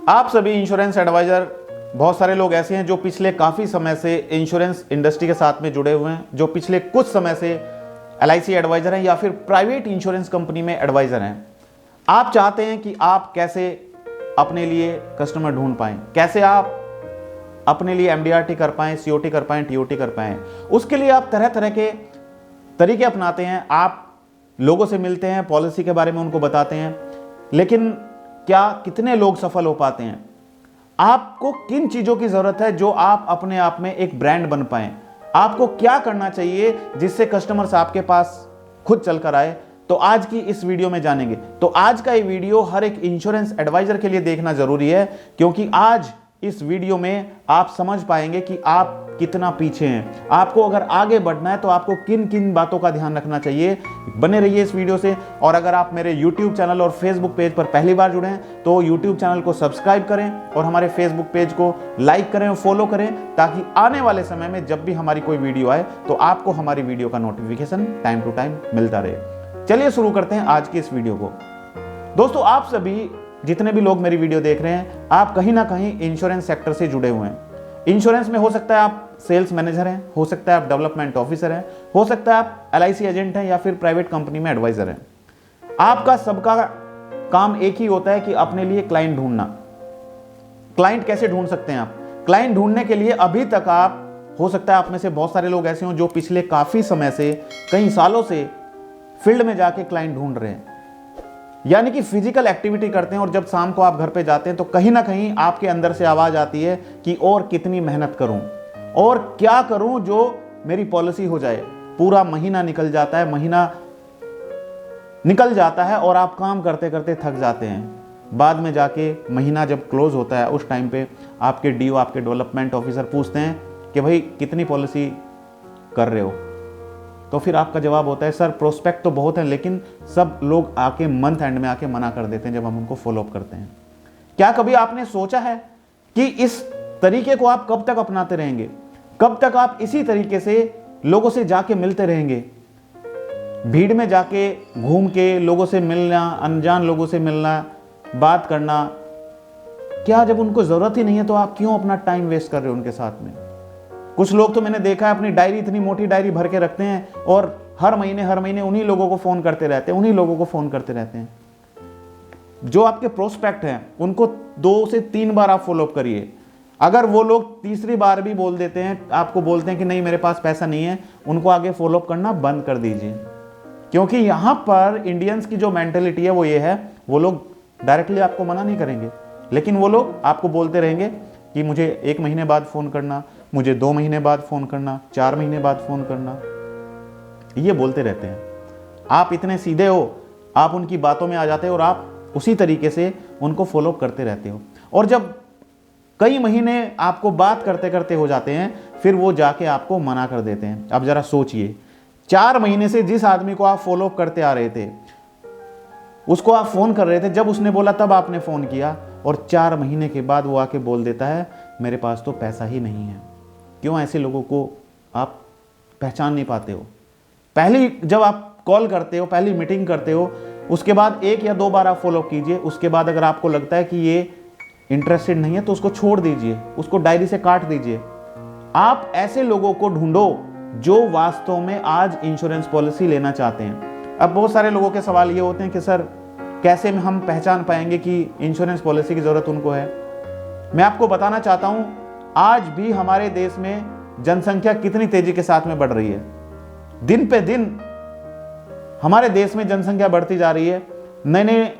आप सभी insurance adviser, बहुत सारे लोग ऐसे हैं जो पिछले काफ़ी समय से इंश्योरेंस इंडस्ट्री के साथ में जुड़े हुए हैं, जो पिछले कुछ समय से LIC एडवाइजर हैं या फिर प्राइवेट इंश्योरेंस कंपनी में एडवाइजर हैं। आप चाहते हैं कि आप कैसे अपने लिए कस्टमर ढूंढ पाएं, कैसे आप अपने लिए MDRT कर पाएं, COT कर पाएं, TOT कर पाएं। उसके लिए आप तरह तरह के तरीके अपनाते हैं। आप लोगों से मिलते हैं, पॉलिसी के बारे में उनको बताते हैं, लेकिन क्या कितने लोग सफल हो पाते हैं? आपको किन चीजों की जरूरत है जो आप अपने आप में एक ब्रांड बन पाएं? आपको क्या करना चाहिए जिससे कस्टमर्स आपके पास खुद चलकर आए? तो आज की इस वीडियो में जानेंगे। तो आज का ये वीडियो हर एक इंश्योरेंस एडवाइजर के लिए देखना जरूरी है, क्योंकि आज इस वीडियो में आप समझ पाएंगे कि आप कितना पीछे हैं। आपको अगर आगे बढ़ना है तो आपको किन किन बातों का ध्यान रखना चाहिए। बने रहिए इस वीडियो से। और अगर आप मेरे YouTube चैनल और Facebook पेज पर पहली बार जुड़े हैं तो YouTube चैनल को सब्सक्राइब करें और हमारे Facebook पेज को लाइक करें और फॉलो करें, ताकि आने वाले समय में जब भी हमारी कोई वीडियो आए तो आपको हमारी वीडियो का नोटिफिकेशन टाइम टू टाइम मिलता रहे। चलिए शुरू करते हैं आज की इस वीडियो को। दोस्तों, आप सभी जितने भी लोग मेरी वीडियो देख रहे हैं, आप कहीं ना कहीं इंश्योरेंस सेक्टर से जुड़े हुए हैं। इंश्योरेंस में हो सकता है आप सेल्स मैनेजर हैं, हो सकता है आप डेवलपमेंट ऑफिसर हैं, हो सकता है आप LIC एजेंट हैं या फिर प्राइवेट कंपनी में एडवाइजर हैं। आपका सबका काम एक ही होता है कि अपने लिए क्लाइंट ढूंढना। क्लाइंट कैसे ढूंढ सकते हैं आप? क्लाइंट ढूंढने के लिए अभी तक आप, हो सकता है आप में से बहुत सारे लोग ऐसे हों जो पिछले काफी समय से, कई सालों से फील्ड में जाके क्लाइंट ढूंढ रहे हैं, यानी कि फिजिकल एक्टिविटी करते हैं। और जब शाम को आप घर पे जाते हैं तो कहीं ना कहीं आपके अंदर से आवाज आती है कि और कितनी मेहनत करूं और क्या करूं जो मेरी पॉलिसी हो जाए। पूरा महीना निकल जाता है, महीना निकल जाता है और आप काम करते करते थक जाते हैं। बाद में जाके महीना जब क्लोज होता है, उस टाइम पे आपके DO, आपके डेवलपमेंट ऑफिसर पूछते हैं कि भाई कितनी पॉलिसी कर रहे हो? तो फिर आपका जवाब होता है, सर प्रोस्पेक्ट तो बहुत है, लेकिन सब लोग आके मंथ एंड में आके मना कर देते हैं जब हम उनको फॉलो अप करते हैं। क्या कभी आपने सोचा है कि इस तरीके को आप कब तक अपनाते रहेंगे? कब तक आप इसी तरीके से लोगों से जाके मिलते रहेंगे? भीड़ में जाके घूम के लोगों से मिलना, अनजान लोगों से मिलना, बात करना, क्या जब उनको जरूरत ही नहीं है तो आप क्यों अपना टाइम वेस्ट कर रहे हो उनके साथ में? कुछ लोग तो मैंने देखा है अपनी डायरी, इतनी मोटी डायरी भर के रखते हैं और हर महीने उन्हीं लोगों को फोन करते रहते हैं, उन्हीं लोगों को फोन करते रहते हैं। जो आपके प्रोस्पेक्ट हैं उनको 2 से 3 बार आप फॉलोअप करिए। अगर वो लोग तीसरी बार भी बोल देते हैं, आपको बोलते हैं कि नहीं मेरे पास पैसा नहीं है, उनको आगे फॉलोअप करना बंद कर दीजिए। क्योंकि यहां पर इंडियंस की जो मेंटेलिटी है वो ये है, वो लोग डायरेक्टली आपको मना नहीं करेंगे, लेकिन वो लोग आपको बोलते रहेंगे कि मुझे 1 महीने बाद फोन करना, मुझे 2 महीने बाद फोन करना, 4 महीने बाद फोन करना, ये बोलते रहते हैं। आप इतने सीधे हो, आप उनकी बातों में आ जाते हो और आप उसी तरीके से उनको फॉलो करते रहते हो। और जब कई महीने आपको बात करते करते हो जाते हैं, फिर वो जाके आपको मना कर देते हैं। अब जरा सोचिए, 4 महीने से जिस आदमी को आप फॉलो करते आ रहे थे, उसको आप फोन कर रहे थे, जब उसने बोला तब आपने फोन किया, और 4 महीने के बाद वो आके बोल देता है मेरे पास तो पैसा ही नहीं है। क्यों ऐसे लोगों को आप पहचान नहीं पाते हो? पहली जब आप कॉल करते हो, पहली मीटिंग करते हो, उसके बाद 1 या 2 बार आप फॉलो कीजिए। उसके बाद अगर आपको लगता है कि ये इंटरेस्टेड नहीं है तो उसको छोड़ दीजिए, उसको डायरी से काट दीजिए। आप ऐसे लोगों को ढूंढो जो वास्तव में आज इंश्योरेंस पॉलिसी लेना चाहते हैं। अब बहुत सारे लोगों के सवाल ये होते हैं कि सर कैसे हम पहचान पाएंगे कि इंश्योरेंस पॉलिसी की जरूरत उनको है? मैं आपको बताना चाहता हूं, आज भी हमारे देश में जनसंख्या कितनी तेजी के साथ में बढ़ रही है। दिन पे दिन हमारे देश में जनसंख्या बढ़ती जा रही है। नए नए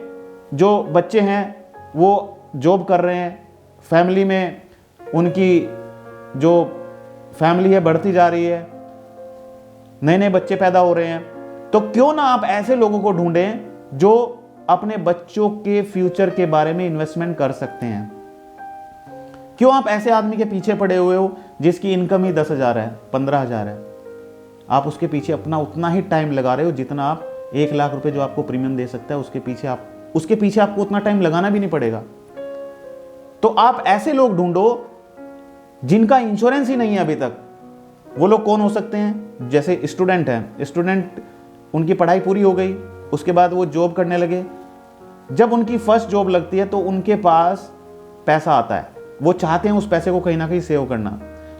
जो बच्चे हैं वो जॉब कर रहे हैं, फैमिली में उनकी जो फैमिली है बढ़ती जा रही है, नए नए बच्चे पैदा हो रहे हैं। तो क्यों ना आप ऐसे लोगों को ढूंढें जो अपने बच्चों के फ्यूचर के बारे में इन्वेस्टमेंट कर सकते हैं। क्यों आप ऐसे आदमी के पीछे पड़े हुए हो जिसकी इनकम ही 10,000 है, 15,000 है? आप उसके पीछे अपना उतना ही टाइम लगा रहे हो जितना आप 1 लाख रुपए जो आपको प्रीमियम दे सकता है उसके पीछे आपको उतना टाइम लगाना भी नहीं पड़ेगा। तो आप ऐसे लोग ढूंढो जिनका इंश्योरेंस ही नहीं है अभी तक। वो लोग कौन हो सकते हैं? जैसे स्टूडेंट हैं, स्टूडेंट उनकी पढ़ाई पूरी हो गई, उसके बाद वो जॉब करने लगे। जब उनकी फर्स्ट जॉब लगती है तो उनके पास पैसा आता है, वो चाहते हैं उस पैसे को कहीं ना कहीं सेव करना,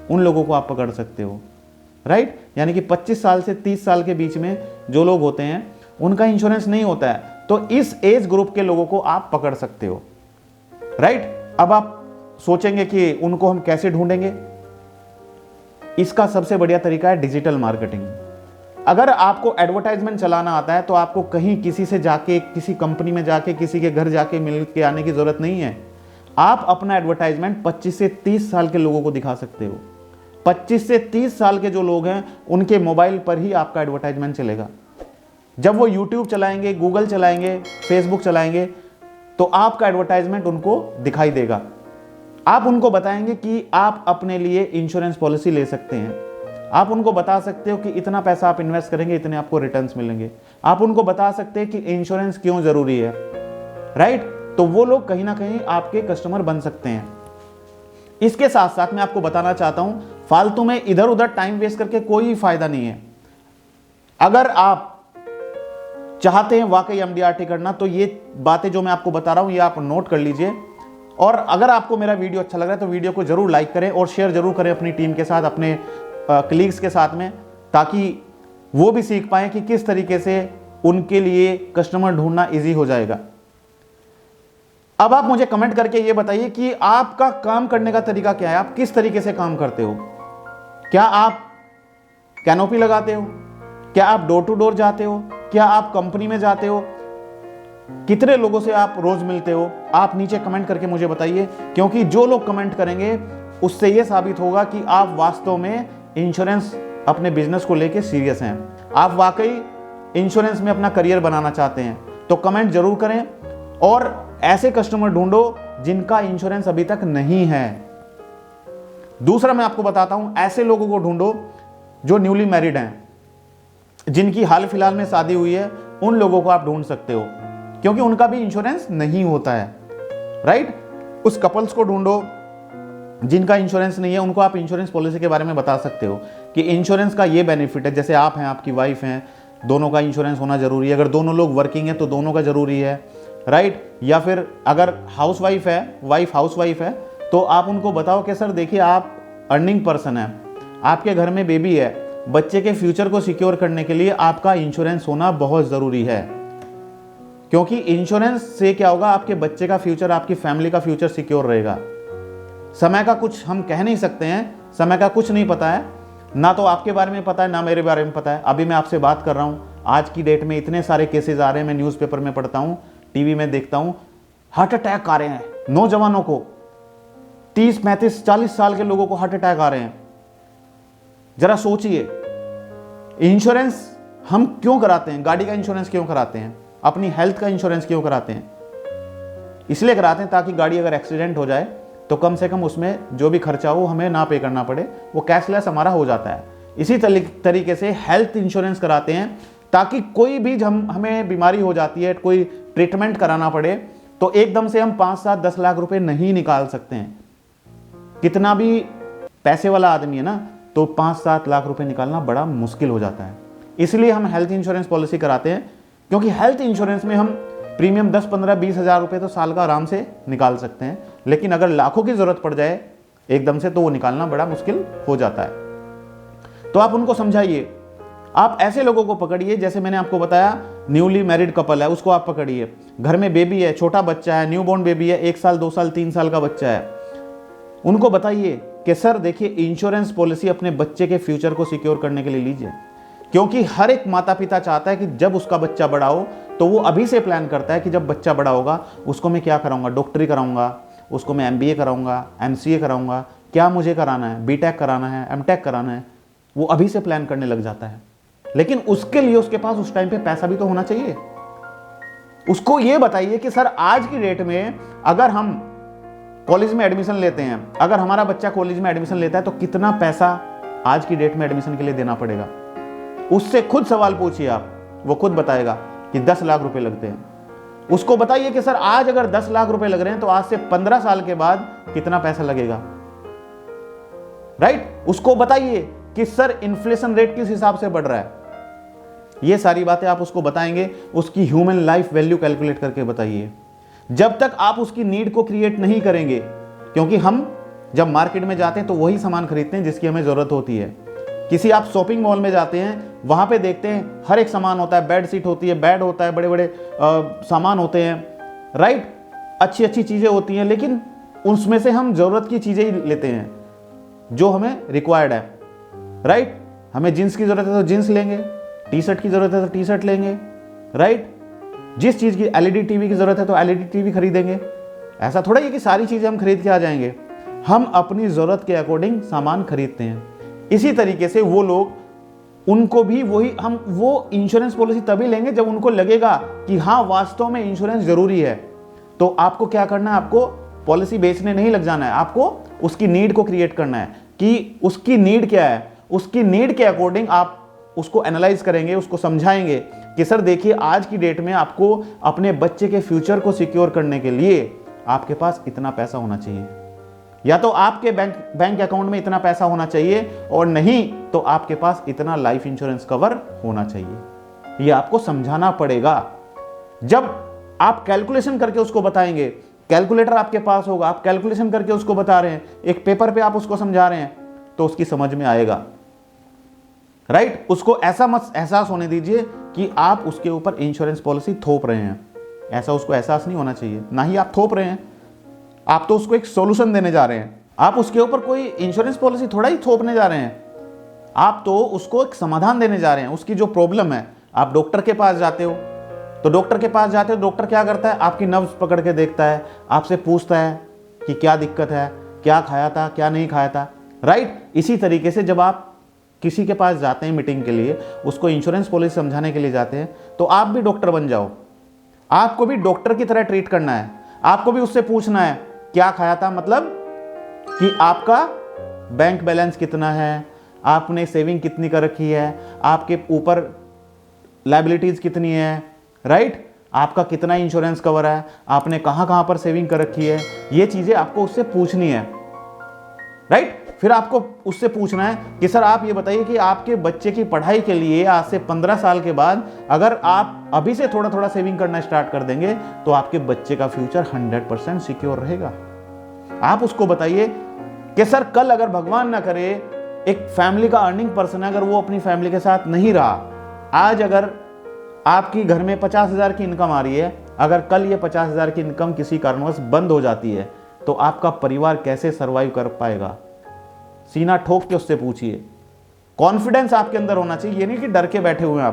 उन लोगों को आप पकड़ सकते हो, राइट। यानी कि 25 साल से 30 साल के बीच में जो लोग होते हैं उनका इंश्योरेंस नहीं होता है, तो इस एज ग्रुप के लोगों को आप पकड़ सकते हो, राइट। अब आप सोचेंगे कि उनको हम कैसे ढूंढेंगे। इसका सबसे बढ़िया तरीका है डिजिटल मार्केटिंग। अगर आपको एडवर्टाइजमेंट चलाना आता है तो आपको कहीं किसी से जाके, किसी कंपनी में जाके, किसी के घर जाके मिल के आने की जरूरत नहीं है। आप अपना एडवर्टाइजमेंट 25 से 30 साल के लोगों को दिखा सकते हो। 25 से 30 साल के जो लोग हैं उनके मोबाइल पर ही आपका एडवर्टाइजमेंट चलेगा। जब वो यूट्यूब चलाएंगे, गूगल चलाएंगे, फेसबुक चलाएंगे, तो आपका एडवर्टाइजमेंट उनको दिखाई देगा। आप उनको बताएंगे कि आप अपने लिए इंश्योरेंस पॉलिसी ले सकते हैं। आप उनको बता सकते हो कि इतना पैसा आप इन्वेस्ट करेंगे, इतने आपको रिटर्न्स मिलेंगे। आप उनको बता सकते हैं कि इंश्योरेंस क्यों जरूरी है, राइट। तो वो लोग कहीं ना कहीं आपके कस्टमर बन सकते हैं। इसके साथ साथ मैं आपको बताना चाहता हूं, फालतू में इधर उधर टाइम वेस्ट करके कोई फायदा नहीं है। अगर आप चाहते हैं वाकई एमडीआरटी करना, तो ये बातें जो मैं आपको बता रहा हूं ये आप नोट कर लीजिए। और अगर आपको मेरा वीडियो अच्छा लग रहा है तो वीडियो को जरूर लाइक करें और शेयर जरूर करें अपनी टीम के साथ, अपने कलीग्स के साथ में, ताकि वो भी सीख पाएं कि किस तरीके से उनके लिए कस्टमर ढूंढना इजी हो जाएगा। अब आप मुझे कमेंट करके ये बताइए कि आपका काम करने का तरीका क्या है, आप किस तरीके से काम करते हो। क्या आप कैनोपी लगाते हो? क्या आप डोर टू डोर जाते हो? क्या आप कंपनी में जाते हो? कितने लोगों से आप रोज मिलते हो? आप नीचे कमेंट करके मुझे बताइए, क्योंकि जो लोग कमेंट करेंगे उससे यह साबित होगा कि आप वास्तव में इंश्योरेंस अपने बिजनेस को लेके सीरियस हैं, आप वाकई इंश्योरेंस में अपना करियर बनाना चाहते हैं। तो कमेंट जरूर करें और ऐसे कस्टमर ढूंढो जिनका इंश्योरेंस अभी तक नहीं है। दूसरा मैं आपको बताता हूं, ऐसे लोगों को ढूंढो जो न्यूली मैरिड हैं, जिनकी हाल फिलहाल में शादी हुई है, उन लोगों को आप ढूंढ सकते हो, क्योंकि उनका भी इंश्योरेंस नहीं होता है, राइट। उस कपल्स को ढूंढो जिनका इंश्योरेंस नहीं है, उनको आप इंश्योरेंस पॉलिसी के बारे में बता सकते हो कि इंश्योरेंस का ये बेनिफिट है। जैसे आप हैं, आपकी वाइफ हैं, दोनों का इंश्योरेंस होना जरूरी है। अगर दोनों लोग वर्किंग है तो दोनों का जरूरी है, राइट। या फिर अगर हाउस वाइफ है, वाइफ हाउस वाइफ है, तो आप उनको बताओ कि सर देखिए आप अर्निंग पर्सन है, आपके घर में बेबी है, बच्चे के फ्यूचर को सिक्योर करने के लिए आपका इंश्योरेंस होना बहुत जरूरी है। क्योंकि इंश्योरेंस से क्या होगा, आपके बच्चे का फ्यूचर, आपकी फैमिली का फ्यूचर सिक्योर रहेगा। समय का कुछ हम कह नहीं सकते हैं, समय का कुछ नहीं पता है, ना तो आपके बारे में पता है ना मेरे बारे में पता है। अभी मैं आपसे बात कर रहा हूं, आज की डेट में इतने सारे केसेस आ रहे हैं, मैं न्यूज़पेपर में पढ़ता हूं, टीवी में देखता हूं, हार्ट अटैक आ रहे हैं नौजवानों को, 30, 35, 40 साल के लोगों को हार्ट अटैक आ रहे हैं। जरा सोचिए, इंश्योरेंस हम क्यों कराते हैं? गाड़ी का इंश्योरेंस क्यों कराते हैं? अपनी हेल्थ का इंश्योरेंस क्यों कराते हैं? इसलिए कराते हैं ताकि गाड़ी अगर एक्सीडेंट हो जाए तो कम से कम उसमें जो भी खर्चा हो हमें ना पे करना पड़े, वो कैशलेस हमारा हो जाता है। इसी तरीके से हेल्थ इंश्योरेंस कराते हैं ताकि कोई भी हमें बीमारी हो जाती है, कोई ट्रीटमेंट कराना पड़े, तो एकदम से हम 5, 7, 10 लाख रुपए नहीं निकाल सकते हैं। कितना भी पैसे वाला आदमी है ना, तो 5, 7 लाख रुपए निकालना बड़ा मुश्किल हो जाता है। इसलिए हम हेल्थ इंश्योरेंस पॉलिसी कराते हैं, क्योंकि हेल्थ इंश्योरेंस में हम प्रीमियम 10, 15, 20 हज़ार रुपए तो साल का आराम से निकाल सकते हैं, लेकिन अगर लाखों की जरूरत पड़ जाए एकदम से तो वो निकालना बड़ा मुश्किल हो जाता है। तो आप उनको समझाइए। आप ऐसे लोगों को पकड़िए, जैसे मैंने आपको बताया, न्यूली मैरिड कपल है, उसको आप पकड़िए। घर में बेबी है, छोटा बच्चा है, न्यूबॉर्न बेबी है, 1 साल, 2 साल, 3 साल का बच्चा है। उनको बताइए कि सर देखिए, इंश्योरेंस पॉलिसी अपने बच्चे के फ्यूचर को सिक्योर करने के लिए लीजिए, क्योंकि हर एक माता पिता चाहता है कि जब उसका बच्चा बड़ा हो तो वो अभी से प्लान करता है कि जब बच्चा बड़ा होगा उसको मैं क्या कराऊंगा, डॉक्टरी कराऊंगा, उसको मैं MBA कराऊंगा, MCA कराऊंगा, क्या मुझे कराना है, BTech कराना है, MTech कराना है, वो अभी से प्लान करने लग जाता है। लेकिन उसके लिए उसके पास उस टाइम पे पैसा भी तो होना चाहिए। उसको ये बताइए कि सर आज की डेट में अगर हम कॉलेज में एडमिशन लेते हैं, अगर हमारा बच्चा कॉलेज में एडमिशन लेता है तो कितना पैसा आज की डेट में एडमिशन के लिए देना पड़ेगा। उससे खुद सवाल पूछिए आप, वो खुद बताएगा कि 10 लाख रुपए लगते हैं। उसको बताइए कि सर आज अगर 10 लाख रुपए लग रहे हैं तो आज से 15 साल के बाद कितना पैसा लगेगा, राइट। उसको बताइए कि सर इन्फ्लेशन रेट किस हिसाब से बढ़ रहा है। ये सारी बातें आप उसको बताएंगे, उसकी ह्यूमन लाइफ वैल्यू कैलकुलेट करके बताइए। जब तक आप उसकी नीड को क्रिएट नहीं करेंगे क्योंकि हम जब मार्केट में जाते हैं तो वही सामान खरीदते हैं जिसकी हमें ज़रूरत होती है। किसी आप शॉपिंग मॉल में जाते हैं, वहाँ पे देखते हैं हर एक सामान होता है, बेड शीट होती है, बेड होता है, बड़े बड़े सामान होते हैं, राइट, अच्छी अच्छी चीज़ें होती हैं, लेकिन उसमें से हम ज़रूरत की चीज़ें ही लेते हैं जो हमें रिक्वायर्ड है, राइट। हमें जीन्स की ज़रूरत है तो जीन्स लेंगे, टी शर्ट की ज़रूरत है तो टी शर्ट लेंगे, राइट। जिस चीज़ की एलईडी टीवी की ज़रूरत है तो एलईडी टीवी खरीदेंगे। ऐसा थोड़ा ही कि सारी चीज़ें हम खरीद के आ जाएंगे, हम अपनी ज़रूरत के अकॉर्डिंग सामान खरीदते हैं। इसी तरीके से वो लोग, उनको भी वही, हम वो इंश्योरेंस पॉलिसी तभी लेंगे जब उनको लगेगा कि हाँ वास्तव में इंश्योरेंस जरूरी है। तो आपको क्या करना है, आपको पॉलिसी बेचने नहीं लग जाना है, आपको उसकी नीड को क्रिएट करना है कि उसकी नीड क्या है। उसकी नीड के अकॉर्डिंग आप उसको एनालाइज करेंगे, उसको समझाएंगे कि सर देखिए आज की डेट में आपको अपने बच्चे के फ्यूचर को सिक्योर करने के लिए आपके पास इतना पैसा होना चाहिए, या तो आपके बैंक अकाउंट में इतना पैसा होना चाहिए, और नहीं तो आपके पास इतना लाइफ इंश्योरेंस कवर होना चाहिए। ये आपको समझाना पड़ेगा। जब आप कैलकुलेशन करके उसको बताएंगे, कैलकुलेटर आपके पास होगा, आप कैलकुलेशन करके उसको बता रहे हैं, एक पेपर पे आप उसको समझा रहे हैं, तो उसकी समझ में आएगा, राइट। उसको ऐसा मत एहसास होने दीजिए कि आप उसके ऊपर इंश्योरेंस पॉलिसी थोप रहे हैं। ऐसा उसको एहसास नहीं होना चाहिए, ना ही आप थोप रहे हैं, आप तो उसको एक सॉल्यूशन देने जा रहे हैं। आप उसके ऊपर कोई इंश्योरेंस पॉलिसी थोड़ा ही थोपने जा रहे हैं, आप तो उसको एक समाधान देने जा रहे हैं। उसकी जो प्रॉब्लम है, आप डॉक्टर के पास जाते हो, तो डॉक्टर के पास जाते हो, डॉक्टर क्या करता है, आपकी नब्ज पकड़ के देखता है, आपसे पूछता है कि क्या दिक्कत है, क्या खाया था, क्या नहीं खाया था, राइट। इसी तरीके से जब आप किसी के पास जाते हैं मीटिंग के लिए, उसको इंश्योरेंस पॉलिसी समझाने के लिए जाते हैं, तो आप भी डॉक्टर बन जाओ। आपको भी डॉक्टर की तरह ट्रीट करना है, आपको भी उससे पूछना है क्या खाया था, मतलब कि आपका बैंक बैलेंस कितना है, आपने सेविंग कितनी कर रखी है, आपके ऊपर लायबिलिटीज कितनी है, राइट, आपका कितना इंश्योरेंस कवर है, आपने कहां कहां पर सेविंग कर रखी है। ये चीजें आपको उससे पूछनी है, राइट। फिर आपको उससे पूछना है कि सर आप ये बताइए कि आपके बच्चे की पढ़ाई के लिए आज से 15 साल के बाद अगर आप अभी से थोड़ा थोड़ा सेविंग करना स्टार्ट कर देंगे तो आपके बच्चे का फ्यूचर 100% सिक्योर रहेगा। आप उसको बताइए कि सर कल अगर भगवान ना करे एक फैमिली का अर्निंग पर्सन है, अगर वो अपनी फैमिली के साथ नहीं रहा, आज अगर आपकी घर में 50,000 की इनकम आ रही है, अगर कल ये 50,000 की इनकम किसी कारणवश बंद हो जाती है तो आपका परिवार कैसे सर्वाइव कर पाएगा। सीना ठोक के उससे पूछिए, कॉन्फिडेंस आपके अंदर होना चाहिए, ये नहीं कि डर के बैठे हुए हैं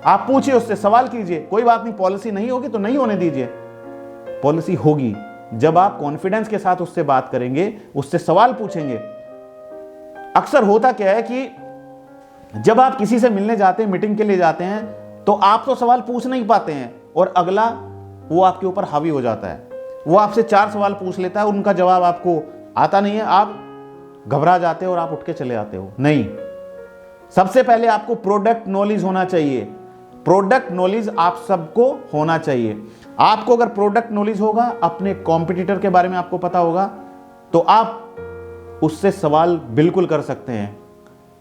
आप पूछिए उससे, सवाल कीजिए। कोई बात नहीं, पॉलिसी नहीं होगी तो नहीं होने दीजिए, पॉलिसी होगी। जब आप कॉन्फिडेंस के साथ उससे बात करेंगे, उससे सवाल पूछेंगे। अक्सर होता क्या है कि जब आप किसी से मिलने जाते हैं, मीटिंग के लिए जाते हैं, तो आप तो सवाल पूछ नहीं पाते हैं और अगला वो आपके ऊपर हावी हो जाता है, वो आपसे 4 सवाल पूछ लेता है, उनका जवाब आपको आता नहीं है, आप घबरा जाते हो और आप उठ के चले आते हो। नहीं, सबसे पहले आपको प्रोडक्ट नॉलेज होना चाहिए। प्रोडक्ट नॉलेज आप सबको होना चाहिए। आपको अगर प्रोडक्ट नॉलेज होगा, अपने कॉम्पिटिटर के बारे में आपको पता होगा, तो आप उससे सवाल बिल्कुल कर सकते हैं।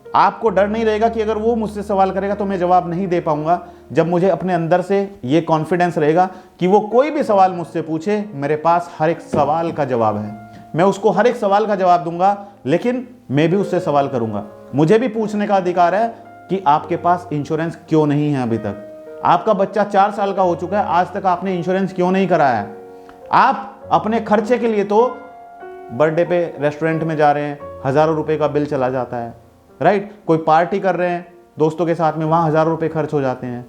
आपको डर नहीं रहेगा कि अगर वो मुझसे सवाल करेगा तो मैं जवाब नहीं दे पाऊंगा। जब मुझे अपने अंदर से ये कॉन्फिडेंस रहेगा कि वो कोई भी सवाल मुझसे पूछे, मेरे पास हर एक सवाल का जवाब है, मैं उसको हर एक सवाल का जवाब दूंगा, लेकिन मैं भी उससे सवाल करूंगा। मुझे भी पूछने का अधिकार है कि आपके पास इंश्योरेंस क्यों नहीं है अभी तक। आपका बच्चा 4 साल का हो चुका है, आज तक आपने इंश्योरेंस क्यों नहीं कराया है। आप अपने खर्चे के लिए तो बर्थडे पे रेस्टोरेंट में जा रहे हैं, हजारों रुपए का बिल चला जाता है, राइट। कोई पार्टी कर रहे हैं दोस्तों के साथ में, वहां हजारों रुपए खर्च हो जाते हैं।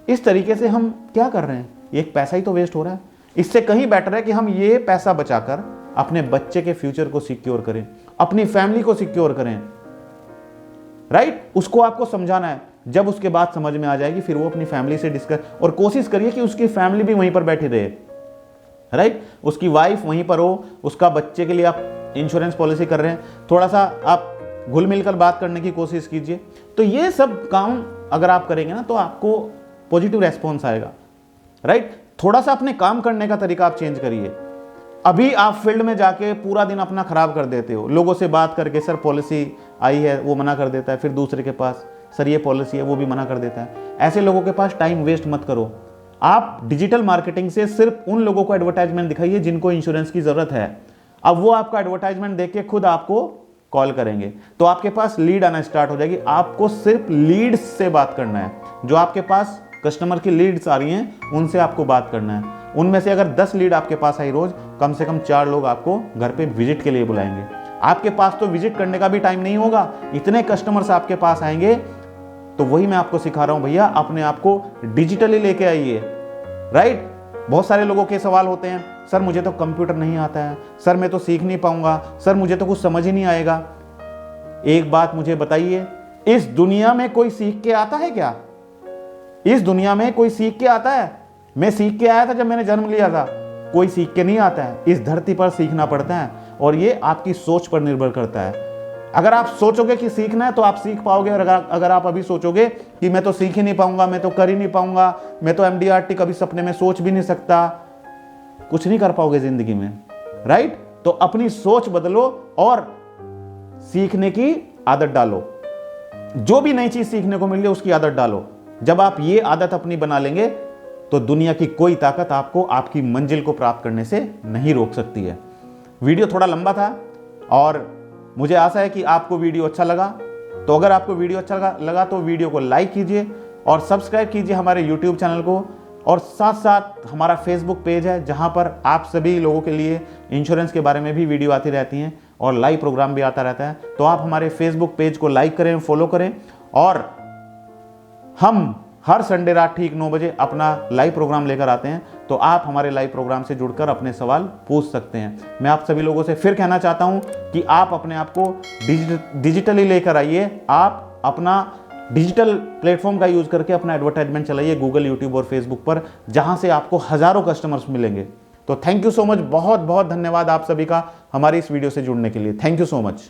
इस तरीके से हम क्या कर रहे हैं, एक पैसा ही तो वेस्ट हो रहा है। इससे कहीं बेटर है कि हम ये पैसा बचाकर अपने बच्चे के फ्यूचर को सिक्योर करें, अपनी फैमिली को सिक्योर करें, राइट। उसको आपको समझाना है। जब उसके बाद समझ में आ जाएगी, फिर वो अपनी फैमिली से डिस्कस, और कोशिश करिए कि उसकी फैमिली भी वहीं पर बैठी रहे, राइट। उसकी वाइफ वहीं पर हो, उसका बच्चे के लिए आप इंश्योरेंस पॉलिसी कर रहे हैं, थोड़ा सा आप घुल मिलकर बात करने की कोशिश कीजिए। तो ये सब काम अगर आप करेंगे ना, तो आपको पॉजिटिव रेस्पॉन्स आएगा, राइट। थोड़ा सा अपने काम करने का तरीका आप चेंज करिए। अभी आप फील्ड में जाके पूरा दिन अपना खराब कर देते हो, लोगों से बात करके, सर पॉलिसी आई है, वो मना कर देता है, फिर दूसरे के पास सर ये पॉलिसी है, वो भी मना कर देता है। ऐसे लोगों के पास टाइम वेस्ट मत करो। आप डिजिटल मार्केटिंग से सिर्फ उन लोगों को एडवर्टाइजमेंट दिखाइए जिनको इंश्योरेंस की जरूरत है। अब वो आपका एडवर्टाइजमेंट देख के खुद आपको कॉल करेंगे, तो आपके पास लीड आना स्टार्ट हो जाएगी। आपको सिर्फ लीड्स से बात करना है, जो आपके पास कस्टमर की लीड्स आ रही हैं उनसे आपको बात करना है। उनमें से अगर 10 लीड आपके पास आई रोज, कम से कम 4 लोग आपको घर पे विजिट के लिए बुलाएंगे। आपके पास तो विजिट करने का भी टाइम नहीं होगा, इतने कस्टमर्स आपके पास आएंगे। तो वही मैं आपको सिखा रहा हूं भैया, अपने आप को डिजिटली लेके आइए, राइट। बहुत सारे लोगों के सवाल होते हैं, सर मुझे तो कंप्यूटर नहीं आता है, सर मैं तो सीख नहीं पाऊंगा, सर मुझे तो कुछ समझ ही नहीं आएगा। एक बात मुझे बताइए, इस दुनिया में कोई सीख के आता है क्या? इस दुनिया में कोई सीख के आता है? मैं सीख के आया था जब मैंने जन्म लिया था, कोई सीख के नहीं आता है। इस धरती पर सीखना पड़ता है, और ये आपकी सोच पर निर्भर करता है। अगर आप सोचोगे कि सीखना है तो आप सीख पाओगे, और अगर आप अभी सोचोगे कि मैं तो सीख ही नहीं पाऊंगा, मैं तो कर ही नहीं पाऊंगा, मैं तो MDRT कभी सपने में सोच भी नहीं सकता, कुछ नहीं कर पाओगे जिंदगी में, राइट। तो अपनी सोच बदलो और सीखने की आदत डालो। जो भी नई चीज सीखने को मिल रही है उसकी आदत डालो। जब आप ये आदत अपनी बना लेंगे तो दुनिया की कोई ताकत आपको आपकी मंजिल को प्राप्त करने से नहीं रोक सकती है। वीडियो थोड़ा लंबा था और मुझे आशा है कि आपको वीडियो अच्छा लगा। तो अगर आपको वीडियो अच्छा लगा तो वीडियो को लाइक कीजिए और सब्सक्राइब कीजिए हमारे YouTube चैनल को, और साथ साथ हमारा Facebook पेज है जहां पर आप सभी लोगों के लिए इंश्योरेंस के बारे में भी वीडियो आती रहती हैं और लाइव प्रोग्राम भी आता रहता है। तो आप हमारे Facebook पेज को लाइक करें, फॉलो करें, और हम हर संडे रात ठीक 9 बजे अपना लाइव प्रोग्राम लेकर आते हैं। तो आप हमारे लाइव प्रोग्राम से जुड़कर अपने सवाल पूछ सकते हैं। मैं आप सभी लोगों से फिर कहना चाहता हूं कि आप अपने आप को डिजिटली लेकर आइए। आप अपना डिजिटल प्लेटफॉर्म का यूज करके अपना एडवर्टाइजमेंट चलाइए गूगल, यूट्यूब और फेसबुक पर, जहां से आपको हजारों कस्टमर्स मिलेंगे। तो थैंक यू सो मच, बहुत बहुत धन्यवाद आप सभी का हमारी इस वीडियो से जुड़ने के लिए। Thank you so much.